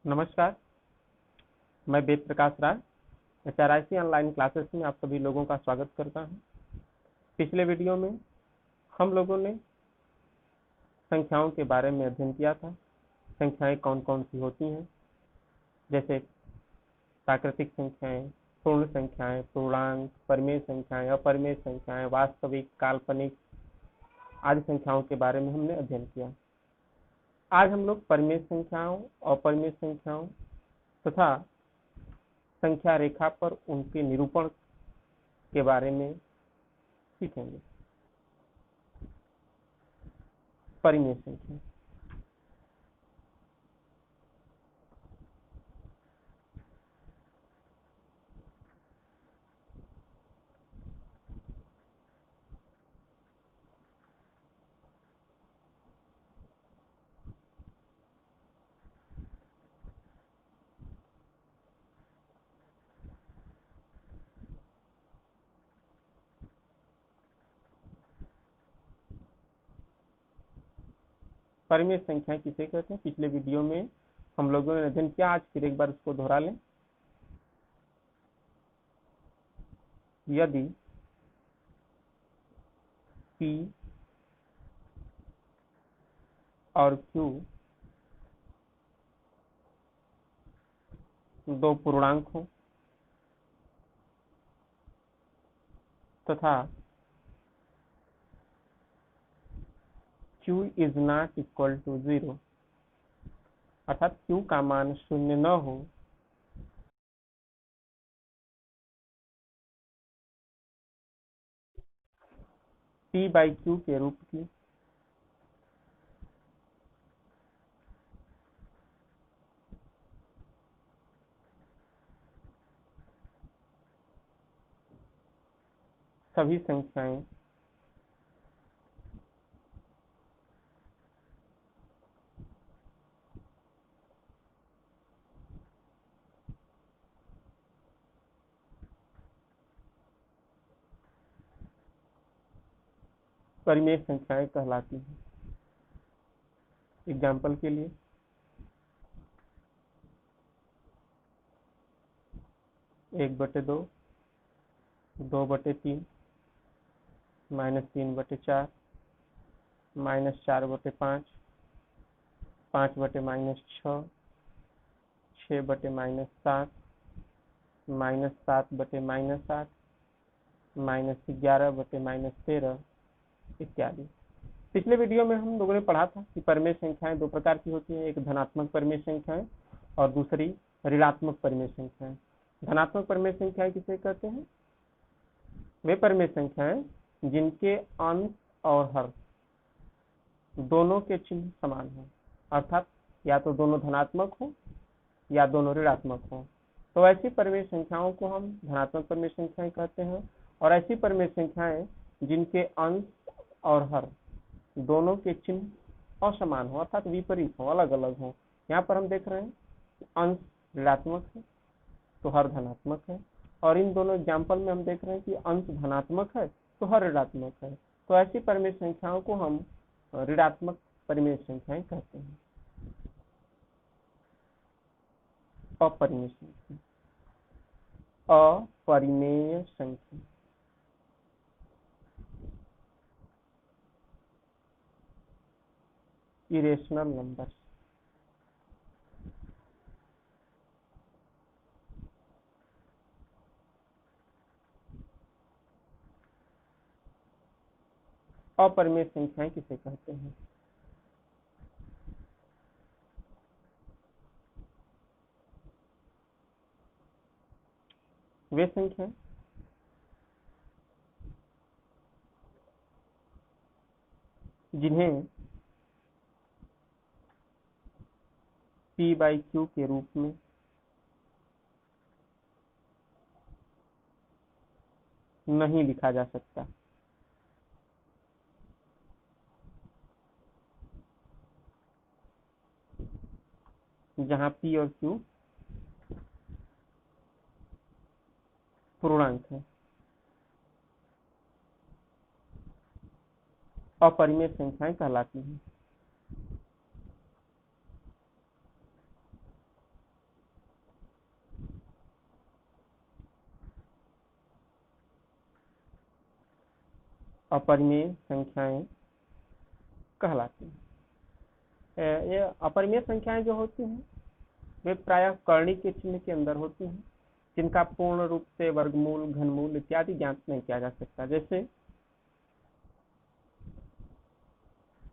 नमस्कार। मैं Ved Prakash Rai HRIC online classes में आप सभी लोगों का स्वागत करता हूं। पिछले वीडियो में हम लोगों ने संख्याओं के बारे में अध्ययन किया था। संख्याएं कौन कौन सी होती हैं, जैसे प्राकृतिक संख्याएं, पूर्ण संख्याएं, पूर्णांक, परिमेय संख्याएं, अपरिमेय संख्याएं, वास्तविक, काल्पनिक आदि संख्याओं के बारे में हमने अध्ययन किया। आज हम लोग परिमेय संख्याओं, अपरिमेय संख्याओं तथा संख्या रेखा पर उनके निरूपण के बारे में सीखेंगे। परिमेय संख्या परिमेय संख्या किसे कहते हैं, पिछले वीडियो में हम लोगों ने अध्ययन किया। आज फिर एक बार उसको दोहरा लें। यदि P और Q दो पूर्णांक हो तथा Q is not equal to 0, अर्थात Q का मान 0 न हो, P/Q के रूप की सभी संख्याएं परिमेय संख्याएं कहलाती हैं। एग्जाम्पल के लिए 1/2, 2/3, -3/4, -4/5, 5/-6, 6/-7, -7/-8, -11/-13 इत्यादि। पिछले वीडियो में हम लोगों ने पढ़ा था कि परिमेय संख्याएं दो प्रकार की होती हैं, एक धनात्मक परिमेय संख्याएं और दूसरी ऋणात्मक परिमेय संख्याएं। धनात्मक परिमेय संख्याएं किसे कहते हैं? वे परिमेय संख्याएं जिनके अंश और हर दोनों के चिन्ह समान हो, अर्थात या तो दोनों धनात्मक हो या दोनों ऋणात्मक हो। तो ऐसी परिमेय संख्याओं को हम धनात्मक परिमेय संख्याएं कहते हैं। और ऐसी परिमेय संख्याएं जिनके अंश और हर दोनों के चिन्ह असमान हो, अर्थात विपरीत हो, अलग अलग हो। यहाँ पर हम देख रहे हैं अंश ऋणात्मक है तो हर धनात्मक है, और इन दोनों एग्जाम्पल में हम देख रहे हैं कि अंश धनात्मक है तो हर ऋणात्मक है। तो ऐसी परिमेय संख्याओं को हम ऋणात्मक परिमेय संख्याएं कहते हैं। अपरिमेय संख्या, अपरिमेय संख्या इरेशनल नंबर। अपरिमेय संख्याएं किसे कहते हैं? वे संख्याएं जिन्हें P/Q के रूप में नहीं लिखा जा सकता। जहां P और Q पूर्णांक है। अपरिमेय संख्याएं कहलाती हैं। अपरिमेय संख्याएं कहलाती हैं। ये अपरिमेय संख्याएं जो होती हैं वे प्रायः कर्णी के चिन्ह के अंदर होती हैं, जिनका पूर्ण रूप से वर्गमूल, घनमूल इत्यादि ज्ञात नहीं किया जा सकता। जैसे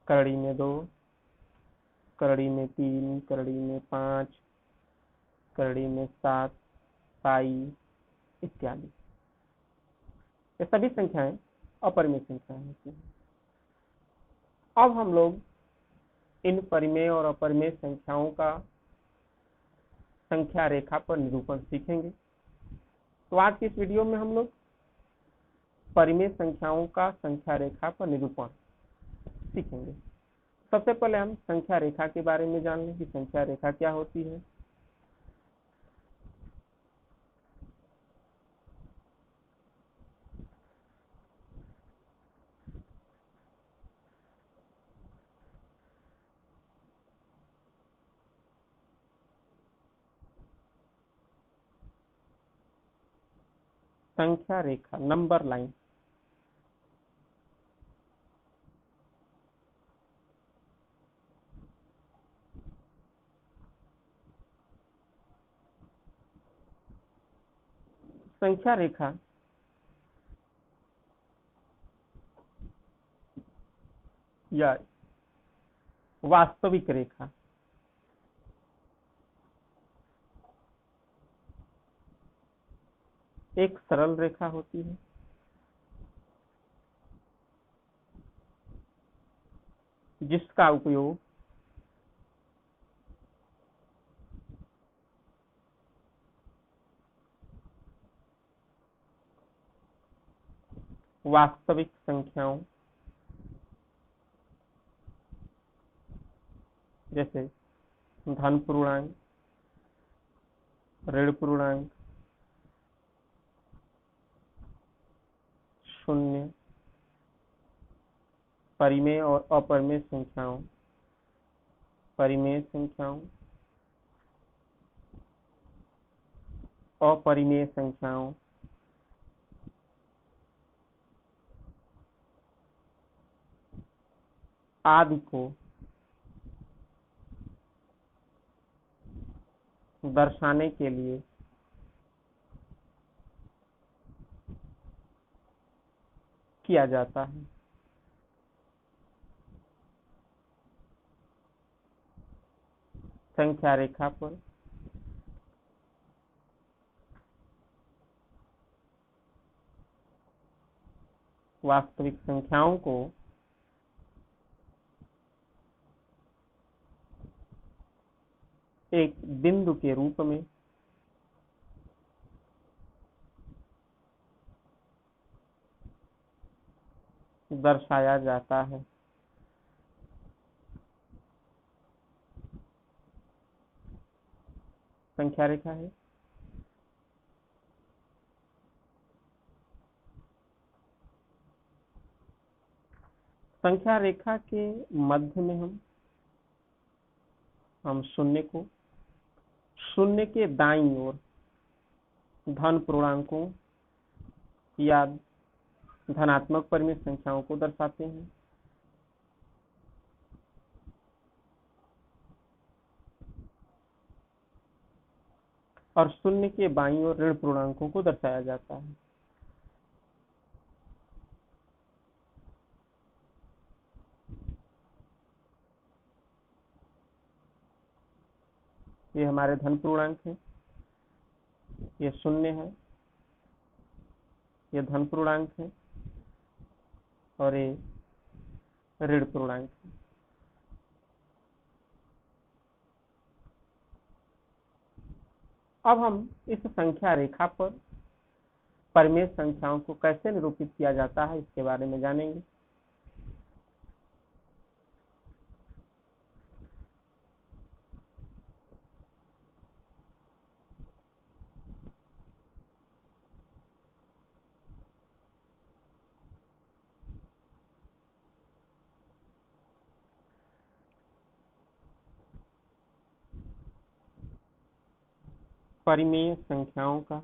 करड़ी में 2, करड़ी में 3, करड़ी में 5, करड़ी में 7, पाई इत्यादि। ये सभी संख्याएं अपरिमेय संख्याएं होती हैं। अब हम लोग इन परिमेय और अपरिमेय संख्याओं का संख्या रेखा पर निरूपण सीखेंगे। तो आज की इस वीडियो में हम लोग परिमेय संख्याओं का संख्या रेखा पर निरूपण सीखेंगे। सबसे पहले हम संख्या रेखा के बारे में जान लें कि संख्या रेखा क्या होती है। संख्या रेखा, नंबर लाइन। संख्या रेखा या वास्तविक रेखा एक सरल रेखा होती है जिसका उपयोग वास्तविक संख्याओं जैसे धन पूर्णांक, ऋण पूर्णांक, शून्य, परिमेय और अपरिमेय संख्याओं, परिमेय संख्याओं, अपरिमेय संख्याओं, आदि को दर्शाने के लिए किया जाता है। संख्या रेखा पर वास्तविक संख्याओं को एक बिंदु के रूप में दर्शाया जाता है। संख्या रेखा है संख्या रेखा के मध्य में हम शून्य के दाईं ओर धन पूर्णांकों या धनात्मक परिमेय संख्याओं को दर्शाते हैं और शून्य के बाईं ओर ऋण पूर्णांकों को दर्शाया जाता है। ये हमारे धन पूर्णांक है, ये शून्य है, ये धन पूर्णांक है और ये ऋण पूर्णांक है। अब हम इस संख्या रेखा पर परिमेय संख्याओं को कैसे निरूपित किया जाता है इसके बारे में जानेंगे। परिमेय संख्याओं का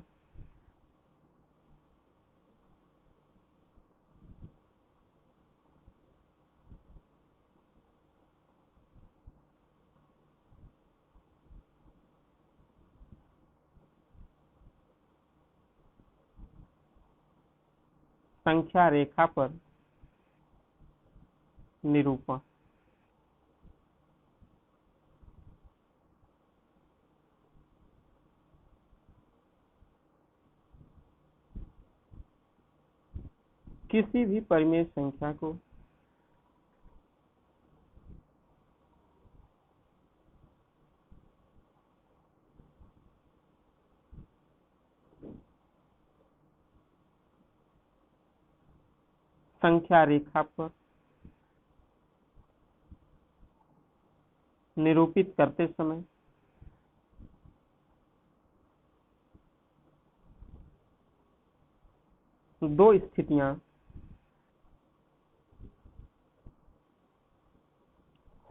संख्या रेखा पर निरूपण। किसी भी परिमेय संख्या को संख्या रेखा पर निरूपित करते समय दो स्थितियां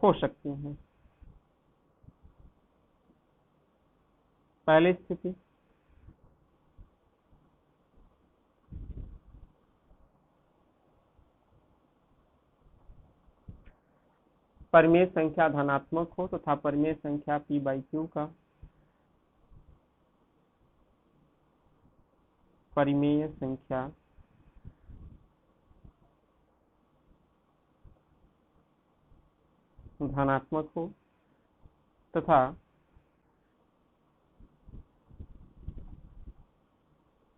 हो सकती हैं। पहली स्थिति, परिमेय संख्या धनात्मक हो तथा परिमेय संख्या p/q का परिमेय संख्या धनात्मक हो तथा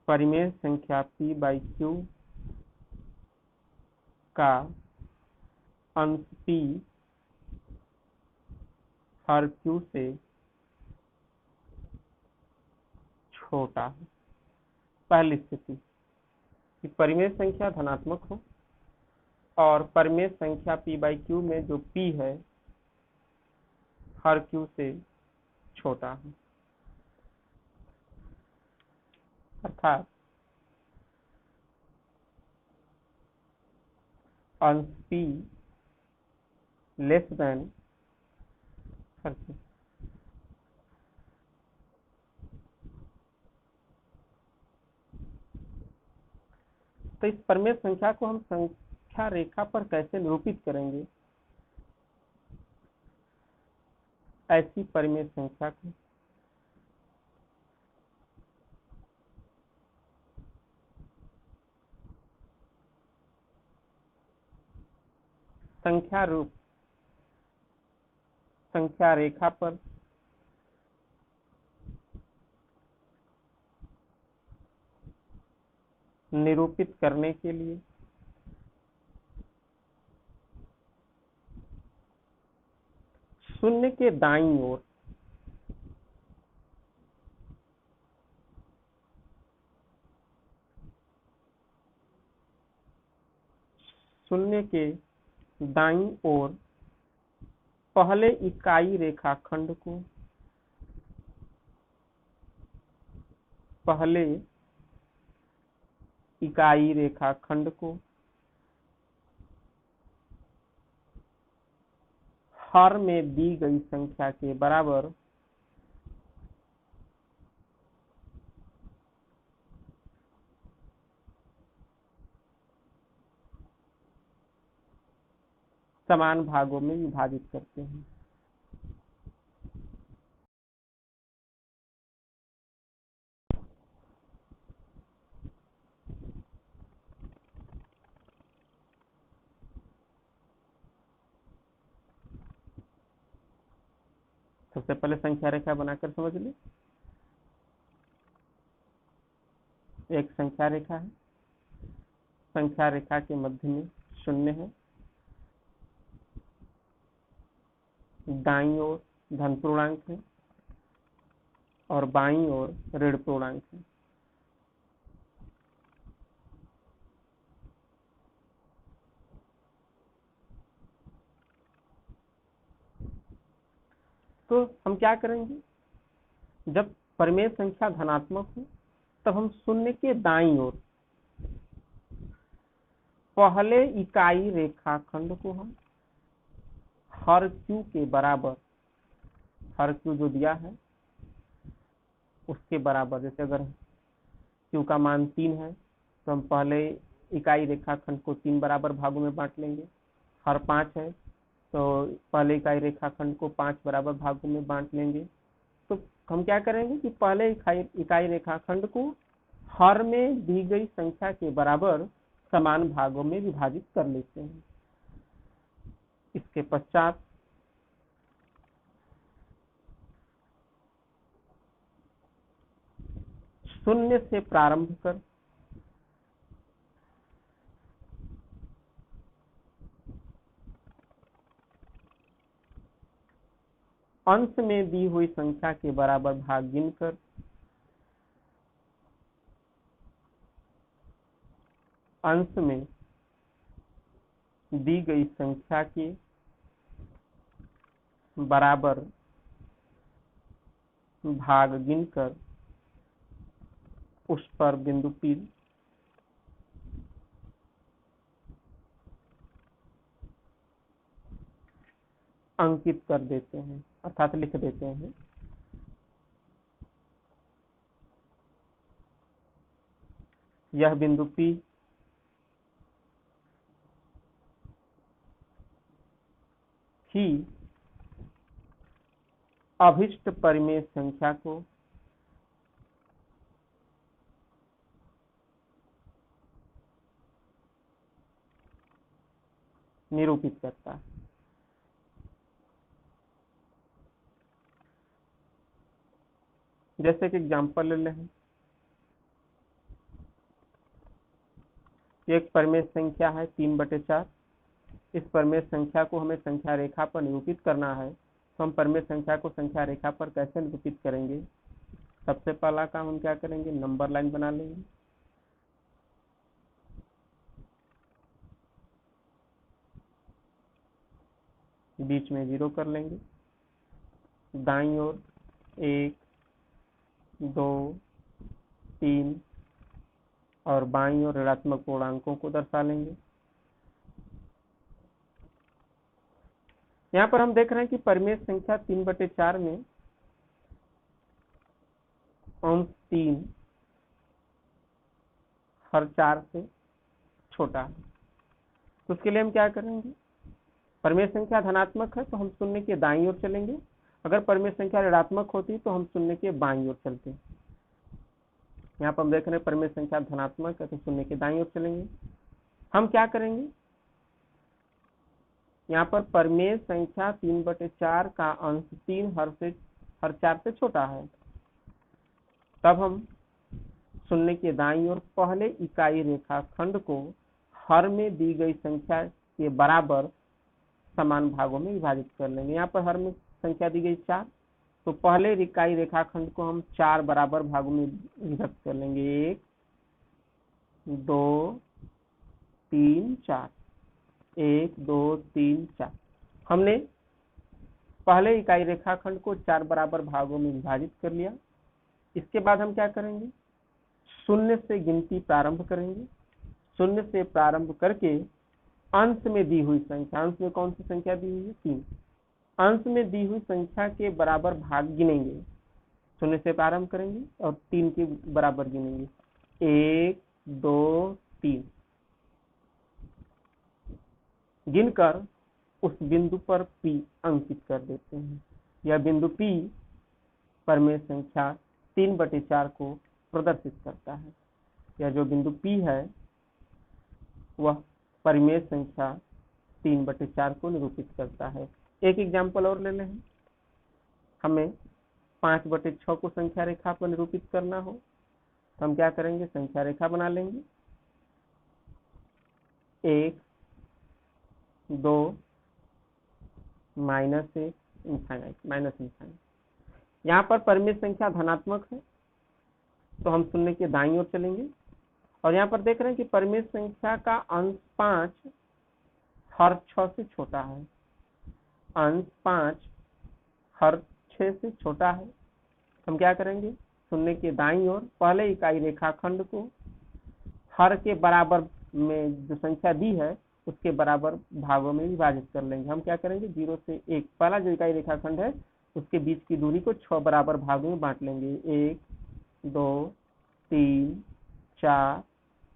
परिमेय संख्या p/q का अंश p हर q से छोटा है। पहली स्थिति कि परिमेय संख्या धनात्मक हो और परिमेय संख्या p/q में जो p है हर q से छोटा है, अर्थात अंश p लेस देन हर q। तो इस परिमेय संख्या को हम संख्या रेखा पर कैसे निरूपित करेंगे? ऐसी परिमेय संख्या को संख्या रेखा पर निरूपित करने के लिए शून्य के दाईं ओर पहले इकाई रेखाखंड को हर में दी गई संख्या के बराबर समान भागों में विभाजित करते हैं। सबसे पहले संख्या रेखा बनाकर समझ ले। एक संख्या रेखा है, संख्या रेखा के मध्य में शून्य है, दाईं ओर धन पूर्णांक है और बाईं ओर ऋण पूर्णांक है। तो हम क्या करेंगे, जब परिमेय संख्या धनात्मक हो तब हम शून्य के दाईं ओर पहले इकाई रेखाखंड को हम हर q के बराबर, हर q जो दिया है उसके बराबर, जैसे अगर q का मान 3 है तो हम पहले इकाई रेखाखंड को 3 बराबर भागों में बांट लेंगे। हर 5 है तो पहले इकाई रेखाखंड को 5 बराबर भागों में बांट लेंगे। तो हम क्या करेंगे कि पहले इकाई रेखाखंड को हर में दी गई संख्या के बराबर समान भागों में विभाजित कर लेते हैं। इसके पश्चात शून्य से प्रारंभ कर अंश में दी हुई संख्या के बराबर भाग गिनकर अंश में दी गई संख्या के बराबर भाग गिनकर उस पर बिंदु P अंकित कर देते हैं, अर्थात लिख देते हैं। यह बिंदु P ही अभिष्ट परिमेय संख्या को निरूपित करता है। जैसे कि एग्जांपल ले लें, एक परिमेय संख्या है 3/4। इस परिमेय संख्या को हमें संख्या रेखा पर निरूपित करना है, तो हम परिमेय संख्या को संख्या रेखा पर कैसे निरूपित करेंगे? सबसे पहला काम हम क्या करेंगे, नंबर लाइन बना लेंगे। बीच में 0 कर लेंगे। दाईं ओर 1, 2, 3 और बाईं ओर ऋणात्मक पूर्णांकों को दर्शा लेंगे। यहाँ पर हम देख रहे हैं कि परिमेय संख्या 3/4 में अंश 3 हर 4 से छोटा है। तो उसके लिए हम क्या करेंगे, परिमेय संख्या धनात्मक है तो हम शून्य के दाईं ओर चलेंगे, अगर परिमेय संख्या ऋणात्मक होती तो हम शून्य के बाईं ओर चलते। यहाँ पर हम देख रहे हैं परिमेय संख्या धनात्मक है तो शून्य के दाईं ओर चलेंगे। हम क्या करेंगे, यहाँ पर परिमेय संख्या 3/4 का अंश 3 हर 4 से छोटा है, तब हम शून्य के दाईं ओर पहले इकाई रेखाखंड को हर में दी गई संख्या के बराबर समान भागों में विभाजित कर लेंगे। यहाँ पर हर में संख्या दी गई 4, तो पहले इकाई रेखाखंड को हम 4 बराबर भागों में विभक्त कर लेंगे। 1, 2, 3, 4। 1, 2, 3, 4। हमने पहले इकाई रेखाखंड को 4 बराबर भागों में विभाजित कर लिया। इसके बाद हम क्या करेंगे, शून्य से गिनती प्रारंभ करेंगे। शून्य से प्रारंभ करके अंश में दी हुई संख्या, अंश में कौन सी संख्या दी हुई है, 3, अंश में दी हुई संख्या के बराबर भाग गिनेंगे। शून्य से प्रारंभ करेंगे और 3 के बराबर गिनेंगे। 1, 2, 3 गिनकर उस बिंदु पर P अंकित कर देते हैं। यह बिंदु P परिमेय संख्या 3/4 को प्रदर्शित करता है। यह जो बिंदु P है वह परिमेय संख्या 3/4 को निरूपित करता है। एक एग्जाम्पल और ले लें, हमें 5/6 को संख्या रेखा पर निरूपित करना हो तो हम क्या करेंगे, संख्या रेखा बना लेंगे। 1, 2, -1, -। यहाँ पर परिमेय संख्या धनात्मक है तो हम शून्य के दाईं ओर चलेंगे, और यहाँ पर देख रहे हैं कि परिमेय संख्या का अंश 5 हर 6 से छोटा है। अंश 5 हर 6 से छोटा है, हम क्या करेंगे, शून्य के दाईं ओर पहले इकाई रेखाखंड को हर के बराबर में जो संख्या दी है उसके बराबर भागों में विभाजित कर लेंगे। हम क्या करेंगे, 0 से 1 पहला जो इकाई रेखाखंड है उसके बीच की दूरी को 6 बराबर भागों में बांट लेंगे। 1, 2, 3, 4,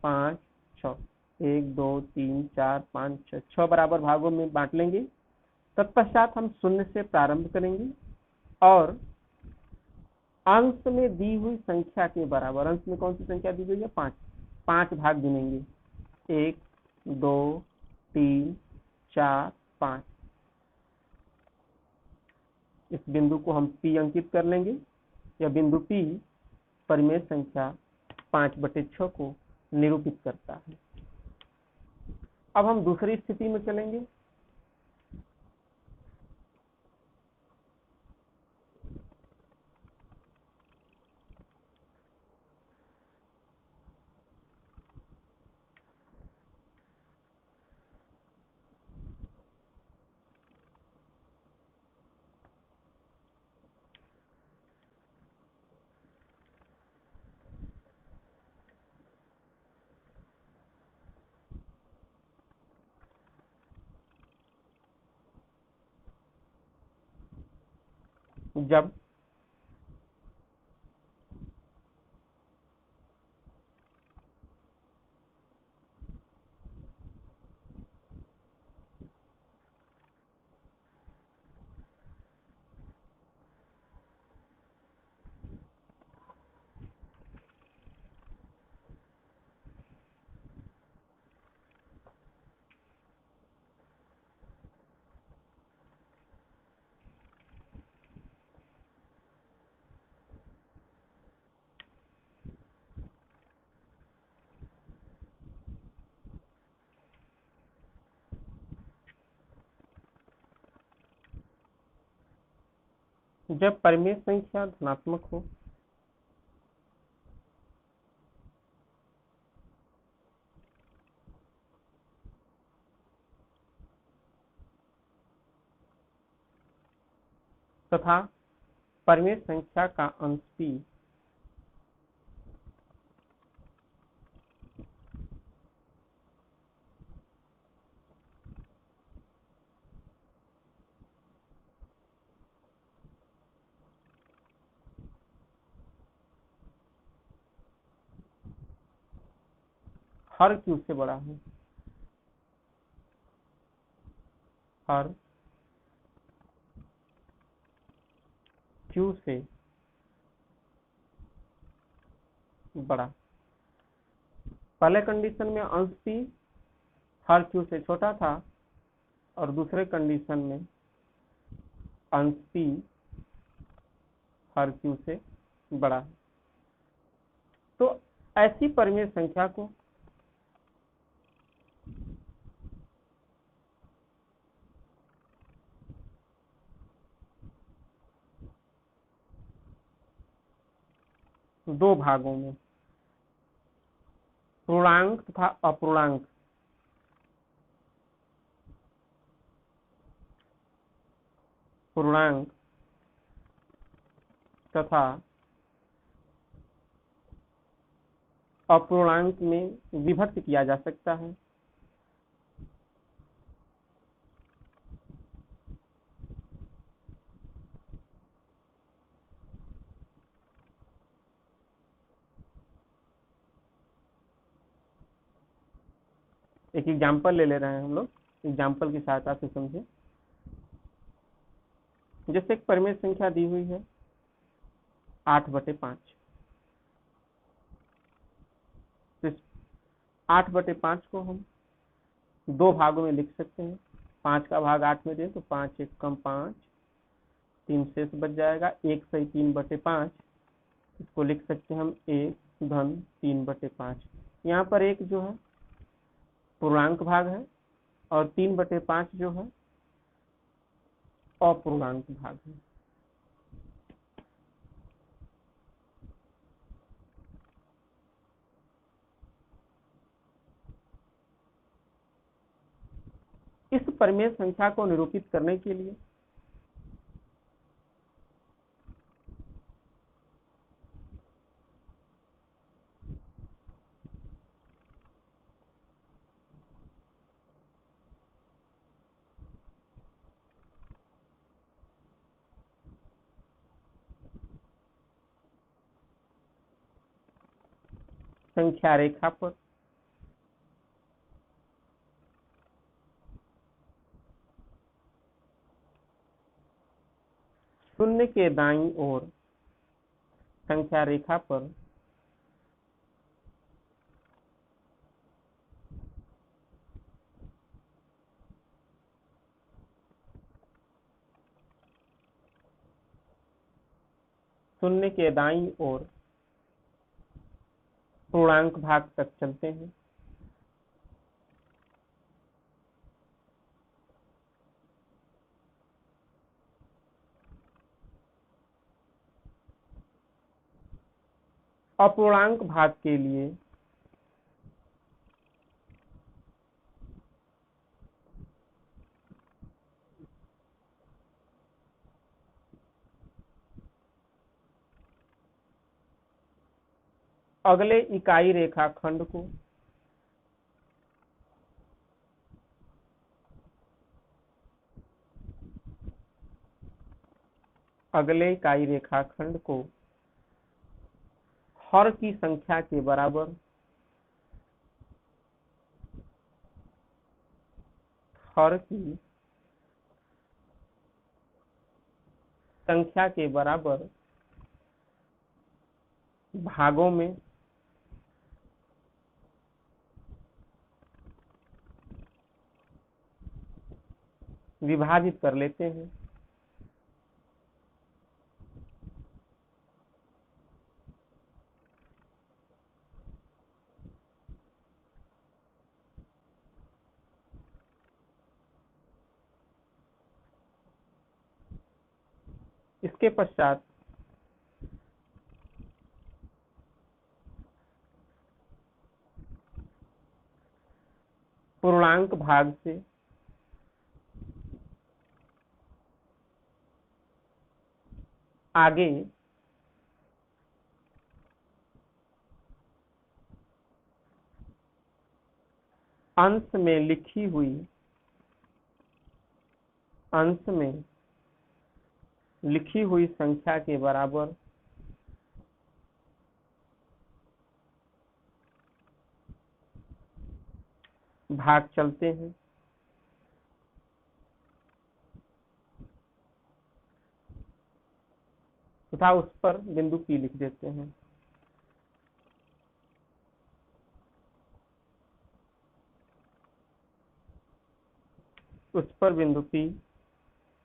5, 6। 1, 2, 3, 4, 5, 6, 6 बराबर भागों में बांट लेंगे। तत्पश्चात हम शून्य से प्रारंभ करेंगे और अंश में दी हुई संख्या के बराबर, अंश में कौन सी संख्या दी गई है, 5 भाग गिनेंगे। 1 2 3 4 5। इस बिंदु को हम P अंकित कर लेंगे। यह बिंदु P परिमेय संख्या 5/6 को निरूपित करता है। अब हम दूसरी स्थिति में चलेंगे। जब परिमेय संख्या धनात्मक हो तथा परिमेय संख्या का अंश P हर Q से बड़ा है, हर Q से बड़ा। पहले कंडीशन में अंश P हर Q से छोटा था और दूसरे कंडीशन में अंश P हर Q से बड़ा है। तो ऐसी परिमेय संख्या को दो भागों में, पूर्णांक तथा अपूर्णांक, पूर्णांक तथा अपूर्णांक में विभक्त किया जा सकता है। एक एग्जाम्पल ले रहे हैं हम लोग, एग्जाम्पल की सहायता से समझे। जैसे एक परिमेय संख्या दी हुई है 8/5। इस 8/5 को हम दो भागों में लिख सकते हैं। 5 का भाग 8 में दें तो 5 1 कम 5, 3 शेष बच जाएगा। 1 सही 3/5, इसको लिख सकते हैं हम 1 धन 3/5। यहाँ पर एक जो है पूर्णांक भाग है और 3/5 जो है अपूर्णांक भाग है। इस परिमेय संख्या को निरूपित करने के लिए संख्या रेखा पर शून्य के दाईं ओर संख्या रेखा पर शून्य के दाईं ओर पूर्णांक भाग तक चलते हैं। अपूर्णांक भाग के लिए अगले इकाई रेखाखंड को हर की संख्या के बराबर भागों में विभाजित कर लेते हैं। इसके पश्चात पूर्णांक भाग से आगे अंश में लिखी हुई संख्या के बराबर भाग चलते हैं। तथा उस पर बिंदु P लिख देते हैं। उस पर बिंदु P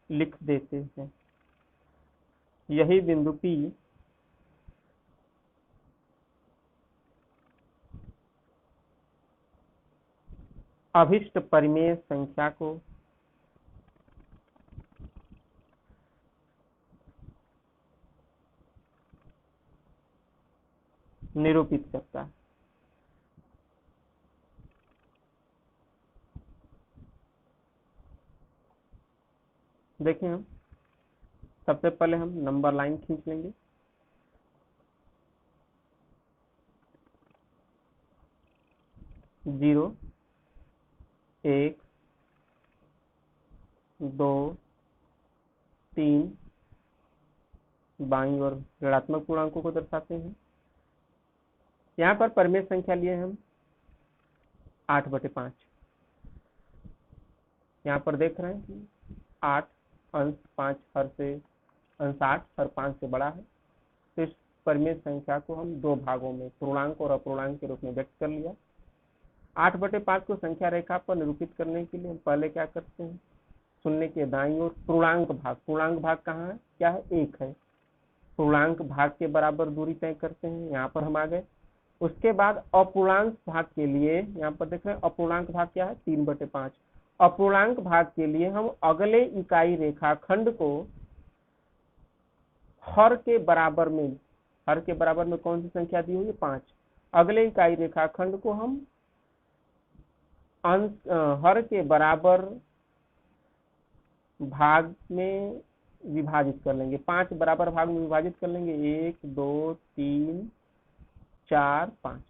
लिख देते हैं। यही बिंदु P अभिष्ट परिमेय संख्या को निरूपित करता है। देखिए, हम सबसे पहले हम नंबर लाइन खींच लेंगे। जीरो, एक, दो, तीन बाईं ओर ऋणात्मक पूर्णांकों को दर्शाते हैं। यहाँ पर परिमेय संख्या लिए हम 8/5। यहाँ पर देख रहे हैं कि 8 अंश 5 हर से अंश 8 हर 5 से बड़ा है। तो इस परिमेय संख्या को हम दो भागों में पूर्णांक और अपूर्णांक के रूप में व्यक्त कर लिया। 8/5 को संख्या रेखा पर निरूपित करने के लिए हम पहले क्या करते हैं, शून्य के दाईं ओर पूर्णांक भाग कहाँ है, क्या है, 1 है। पूर्णांक भाग के बराबर दूरी तय करते हैं। यहाँ पर हम आ गए। उसके बाद अपूर्णांक भाग के लिए यहाँ पर देख रहे हैं, अपूर्णांक भाग क्या है, 3/5। अपूर्णांक भाग के लिए हम अगले इकाई रेखाखंड को हर के बराबर में कौन सी संख्या दी हुई है, 5। अगले इकाई रेखाखंड को हम हर के बराबर भाग में विभाजित कर लेंगे। 5 बराबर भाग में विभाजित कर लेंगे। 1 2 3 4 5,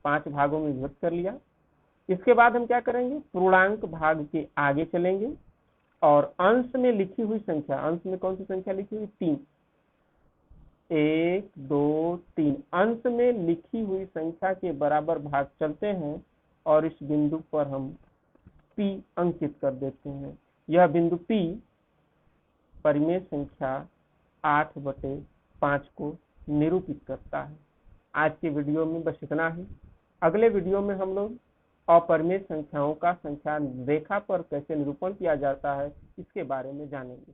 5 भागों में विभक्त कर लिया। इसके बाद हम क्या करेंगे, पूर्णांक भाग के आगे चलेंगे और अंश में लिखी हुई संख्या, अंश में कौन सी संख्या लिखी हुई, 3। 1 2 3 अंश में लिखी हुई संख्या के बराबर भाग चलते हैं और इस बिंदु पर हम P अंकित कर देते हैं। यह बिंदु P परिमेय संख्या 8/5 को निरूपित करता है। आज के वीडियो में बस इतना ही। अगले वीडियो में हम लोग अपरिमेय संख्याओं का संख्या रेखा पर कैसे निरूपण किया जाता है इसके बारे में जानेंगे।